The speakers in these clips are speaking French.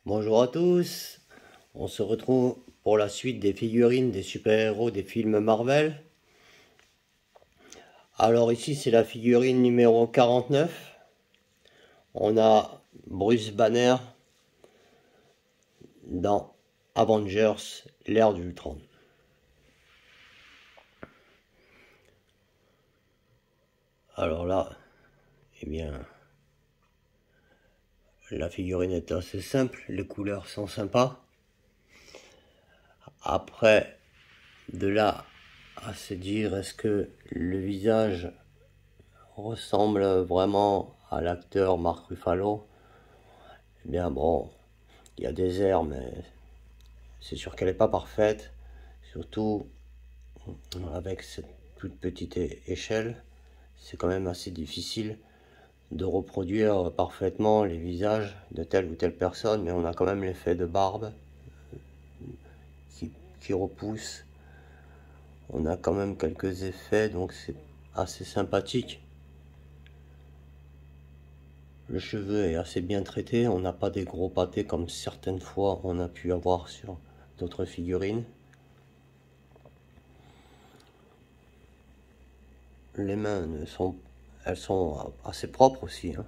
Bonjour à tous, on se retrouve pour la suite des figurines des super-héros des films Marvel. Alors ici c'est la figurine numéro 49. On a Bruce Banner dans Avengers, l'ère d'Ultron. Alors là, eh bien, la figurine est assez simple, les couleurs sont sympas. Après, de là à se dire est-ce que le visage ressemble vraiment à l'acteur Mark Ruffalo, eh bien bon, il y a des airs, mais c'est sûr qu'elle n'est pas parfaite, surtout avec cette toute petite échelle. C'est quand même assez difficile de reproduire parfaitement les visages de telle ou telle personne, mais on a quand même l'effet de barbe qui repousse. On a quand même quelques effets, donc c'est assez sympathique. Le cheveu est assez bien traité, on n'a pas des gros pâtés comme certaines fois on a pu avoir sur d'autres figurines. Les mains elles sont assez propres aussi, hein.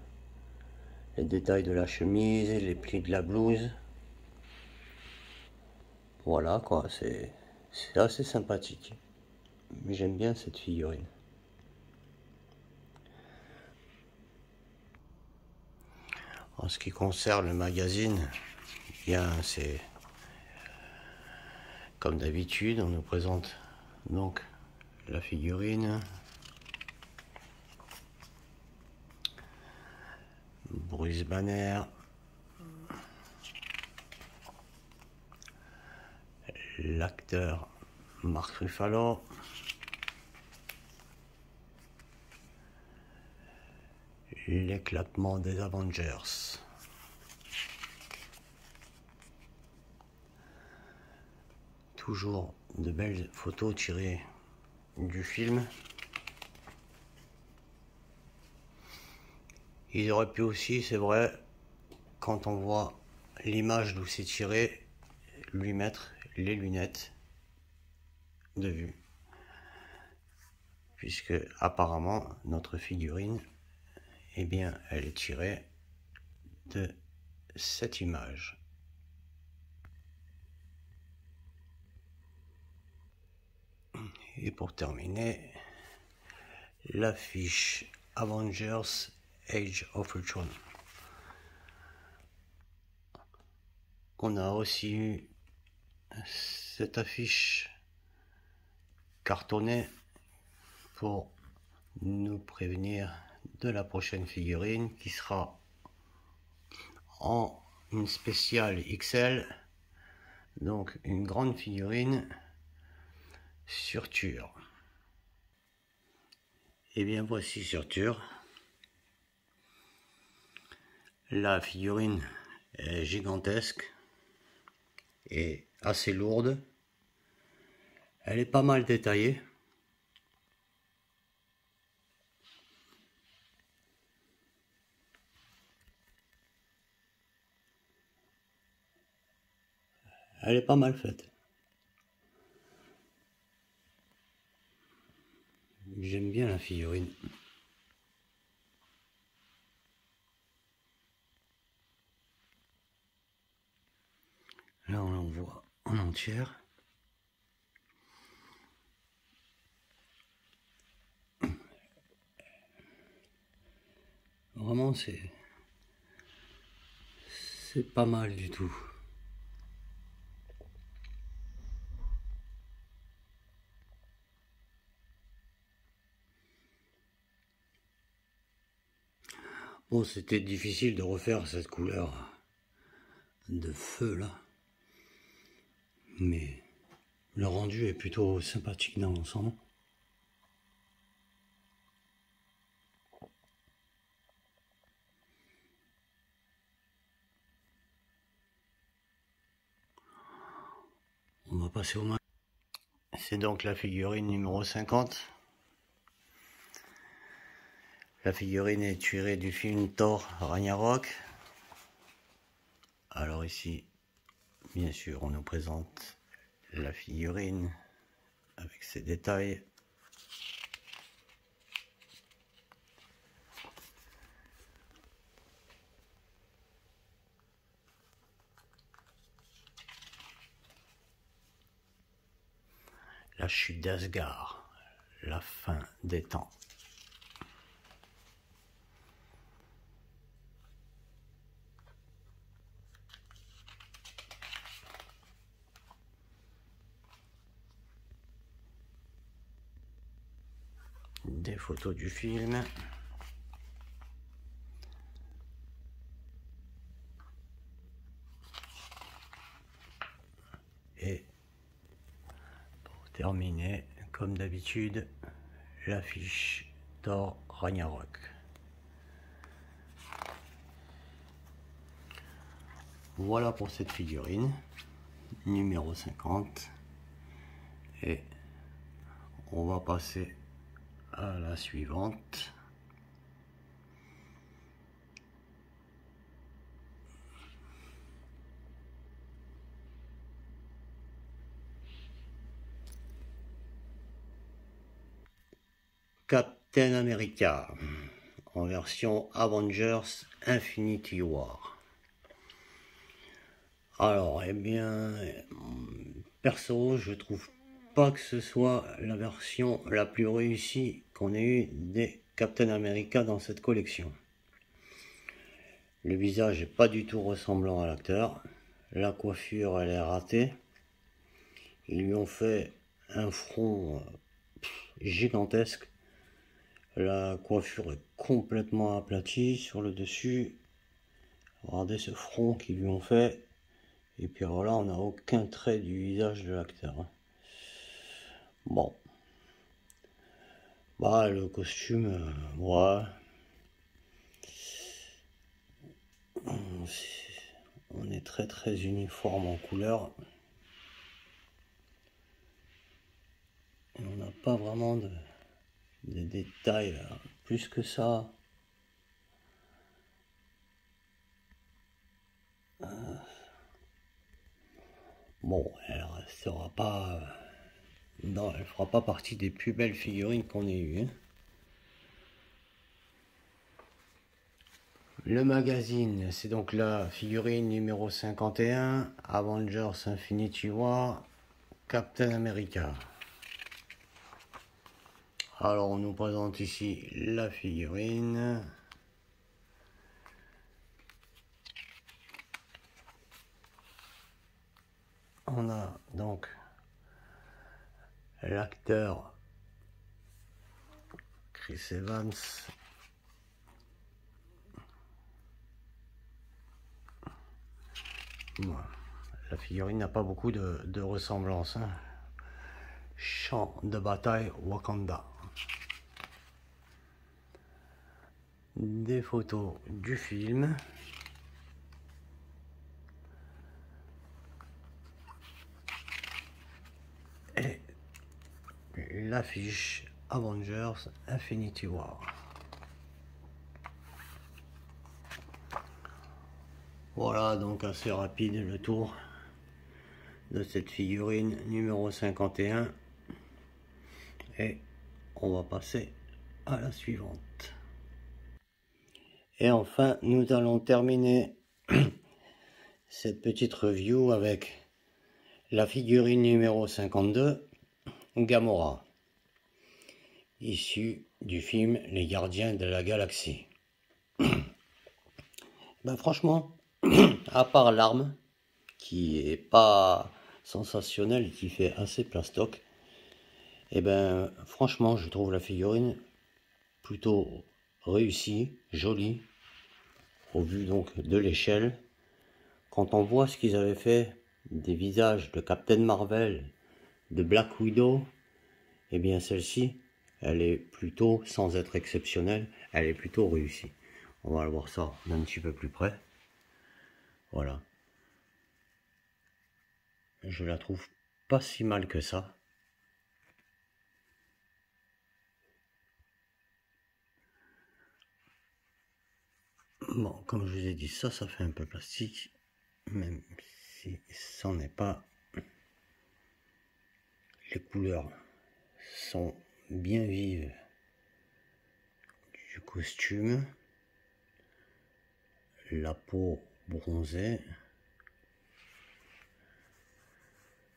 Les détails de la chemise, les plis de la blouse. Voilà quoi, c'est assez sympathique. J'aime bien cette figurine. En ce qui concerne le magazine, bien c'est comme d'habitude, on nous présente donc la figurine, Bruce Banner, l'acteur Mark Ruffalo, l'éclatement des Avengers. Toujours de belles photos tirées du film. Ils auraient pu aussi, c'est vrai, quand on voit l'image d'où c'est tiré, lui mettre les lunettes de vue. Puisque apparemment notre figurine, eh bien, elle est tirée de cette image. Et pour terminer, l'affiche Avengers Age of Ultron. On a aussi eu cette affiche cartonnée pour nous prévenir de la prochaine figurine qui sera en une spéciale XL, donc une grande figurine Surtur. Et bien voici Surtur. La figurine est gigantesque et assez lourde. Elle est pas mal détaillée. Elle est pas mal faite. J'aime bien la figurine. Là on la voit en entière. Vraiment c'est pas mal du tout. Bon, c'était difficile de refaire cette couleur de feu là, mais le rendu est plutôt sympathique dans l'ensemble. On va passer au match. C'est donc la figurine numéro 50. La figurine est tirée du film Thor Ragnarok Alors ici, bien sûr, on nous présente la figurine avec ses détails. La chute d'Asgard, la fin des temps. Des photos du film. Et pour terminer, comme d'habitude, l'affiche Thor Ragnarok. Voilà pour cette figurine, numéro 50. Et on va passer à la suivante. Captain America en version Avengers Infinity War. Alors, eh bien, perso, je trouve pas que ce soit la version la plus réussie qu'on ait eue des Captain America dans cette collection. Le visage n'est pas du tout ressemblant à l'acteur. La coiffure, elle est ratée. Ils lui ont fait un front gigantesque. La coiffure est complètement aplatie sur le dessus. Regardez ce front qu'ils lui ont fait. Et puis alors là, on n'a aucun trait du visage de l'acteur. Bon. Bah, le costume, ouais. On est très uniforme en couleur. Et on n'a pas vraiment de détails plus que ça. Bon, elle restera pas. Non, elle fera pas partie des plus belles figurines qu'on ait eues. Hein. Le magazine, c'est donc la figurine numéro 51, Avengers Infinity War, Captain America. Alors on nous présente ici la figurine. On a donc l'acteur Chris Evans. Voilà. La figurine n'a pas beaucoup de ressemblance. Hein. Champ de bataille Wakanda. Des photos du film. Et l'affiche Avengers Infinity War. Voilà donc assez rapide le tour de cette figurine numéro 51. Et on va passer à la suivante. Et enfin, nous allons terminer cette petite review avec la figurine numéro 52, Gamora, issue du film Les Gardiens de la Galaxie. Ben franchement, à part l'arme, qui est pas sensationnelle et qui fait assez plastoc, et ben franchement je trouve la figurine plutôt réussie, jolie, au vu donc de l'échelle. Quand on voit ce qu'ils avaient fait des visages de Captain Marvel, de Black Widow, et bien celle-ci, elle est plutôt, sans être exceptionnelle, elle est plutôt réussie. On va voir ça d'un petit peu plus près. Voilà. Je la trouve pas si mal que ça. Bon, comme je vous ai dit, ça fait un peu plastique. même si ce n'est pas, les couleurs sont bien vives du costume, la peau bronzée,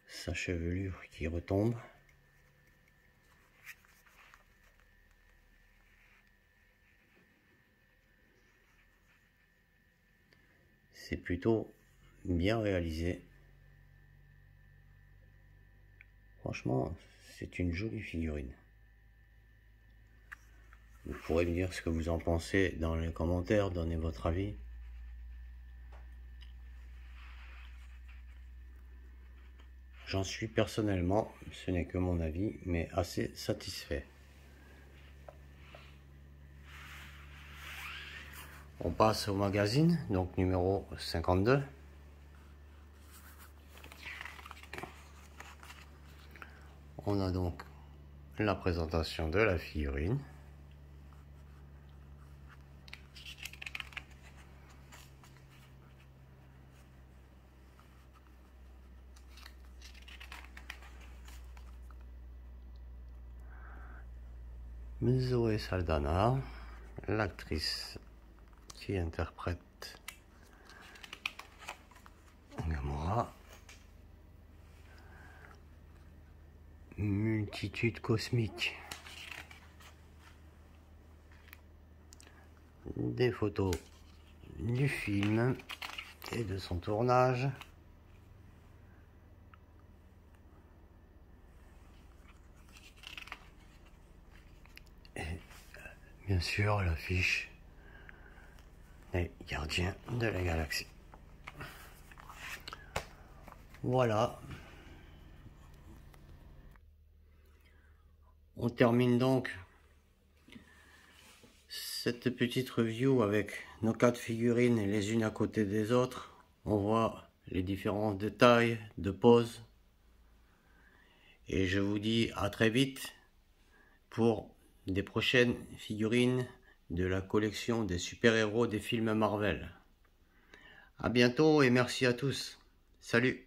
sa chevelure qui retombe. C'est plutôt bien réalisé. Franchement, c'est une jolie figurine. Vous pourrez me dire ce que vous en pensez dans les commentaires, donnez votre avis. J'en suis personnellement, ce n'est que mon avis, mais assez satisfait. On passe au magazine, donc numéro 52. On a donc la présentation de la figurine. Zoé Saldana, l'actrice qui interprète Gamora. Multitude cosmique. Des photos du film et de son tournage. Et bien sûr l'affiche des Gardiens de la Galaxie. Voilà. On termine donc cette petite review avec nos 4 figurines les unes à côté des autres. On voit les différents détails de pose. Et je vous dis à très vite pour des prochaines figurines de la collection des super-héros des films Marvel. À bientôt et merci à tous. Salut!